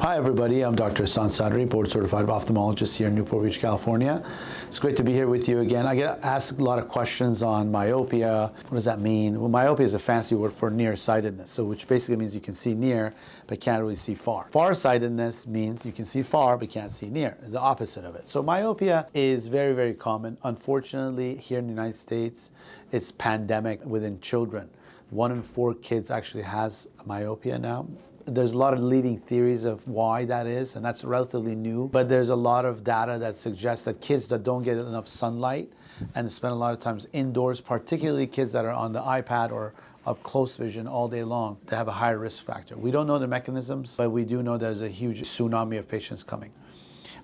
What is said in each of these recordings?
Hi everybody, I'm Dr. Ehsan Sadri, board certified ophthalmologist here in Newport Beach, California. It's great to be here with you again. I get asked a lot of questions on myopia. What does that mean? Well, myopia is a fancy word for nearsightedness, which basically means you can see near but can't really see far. Farsightedness means you can see far but can't see near. It's the opposite of it. So myopia is very, very common. Unfortunately, here in the United States, it's pandemic within children. 1 in 4 kids actually has myopia now. There's a lot of leading theories of why that is, and that's relatively new. But there's a lot of data that suggests that kids that don't get enough sunlight and spend a lot of times indoors, particularly kids that are on the iPad or up close vision all day long, they have a higher risk factor. We don't know the mechanisms, but we do know there's a huge tsunami of patients coming.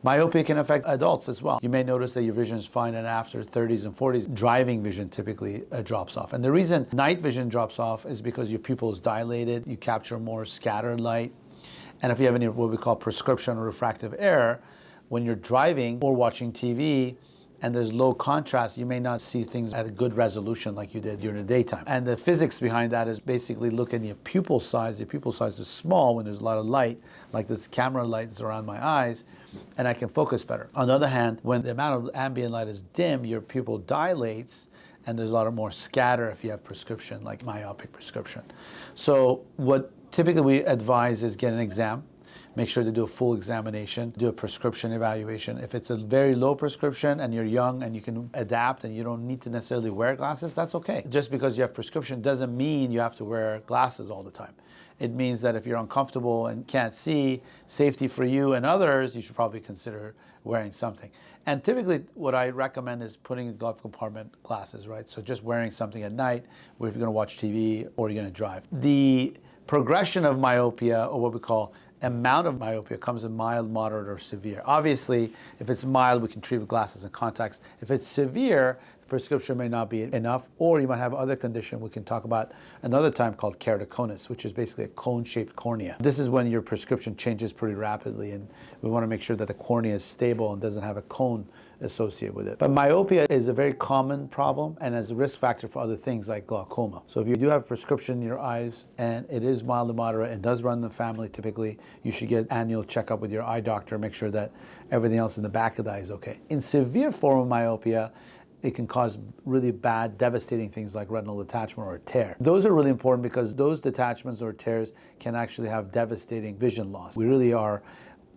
Myopia can affect adults as well. You may notice that your vision is fine, and after 30s and 40s, driving vision typically drops off. And the reason night vision drops off is because your pupil is dilated, you capture more scattered light. And if you have any what we call prescription or refractive error, when you're driving or watching TV, and there's low contrast, you may not see things at a good resolution like you did during the daytime. And the physics behind that is basically look at your pupil size. Your pupil size is small when there's a lot of light, like this camera light that's around my eyes, and I can focus better. On the other hand, when the amount of ambient light is dim, your pupil dilates, and there's a lot of more scatter if you have prescription, like myopic prescription. So what typically we advise is get an exam. Make sure to do a full examination, do a prescription evaluation. If it's a very low prescription and you're young and you can adapt and you don't need to necessarily wear glasses, that's okay. Just because you have prescription doesn't mean you have to wear glasses all the time. It means that if you're uncomfortable and can't see, safety for you and others, you should probably consider wearing something. And typically what I recommend is putting in glove compartment glasses, right? So just wearing something at night, or if you're gonna watch TV or you're gonna drive. The progression of myopia, or what we call amount of myopia, comes in mild, moderate, or severe. Obviously, if it's mild, we can treat with glasses and contacts. If it's severe, the prescription may not be enough, or you might have other condition we can talk about another time called keratoconus, which is basically a cone-shaped cornea. This is when your prescription changes pretty rapidly, and we want to make sure that the cornea is stable and doesn't have a cone associated with it. But myopia is a very common problem and is a risk factor for other things like glaucoma. So if you do have prescription in your eyes and it is mild to moderate and does run in the family, typically you should get annual checkup with your eye doctor, make sure that everything else in the back of the eye is okay. In severe form of myopia, it can cause really bad, devastating things like retinal detachment or a tear. Those are really important because those detachments or tears can actually have devastating vision loss. We really are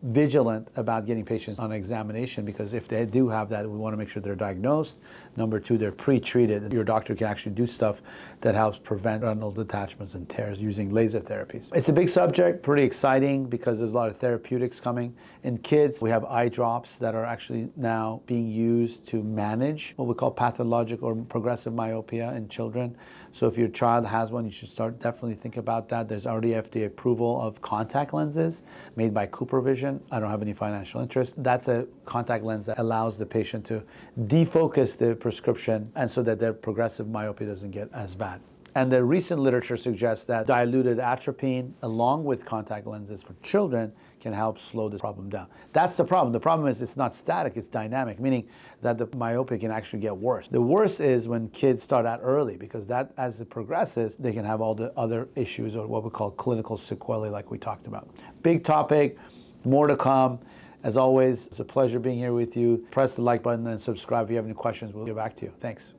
vigilant about getting patients on examination because if they do have that, we want to make sure they're diagnosed. Number 2, they're pre-treated. Your doctor can actually do stuff that helps prevent retinal detachments and tears using laser therapies. It's a big subject, pretty exciting because there's a lot of therapeutics coming. In kids, we have eye drops that are actually now being used to manage what we call pathologic or progressive myopia in children. So if your child has one, you should definitely think about that. There's already FDA approval of contact lenses made by Cooper Vision. I don't have any financial interest. That's a contact lens that allows the patient to defocus the prescription and so that their progressive myopia doesn't get as bad. And the recent literature suggests that diluted atropine along with contact lenses for children can help slow this problem down. That's the problem. The problem is it's not static, it's dynamic, meaning that the myopia can actually get worse. The worst is when kids start out early because that, as it progresses, they can have all the other issues or what we call clinical sequelae like we talked about. Big topic, more to come. As always, it's a pleasure being here with you. Press the like button and subscribe if you have any questions. We'll get back to you. Thanks.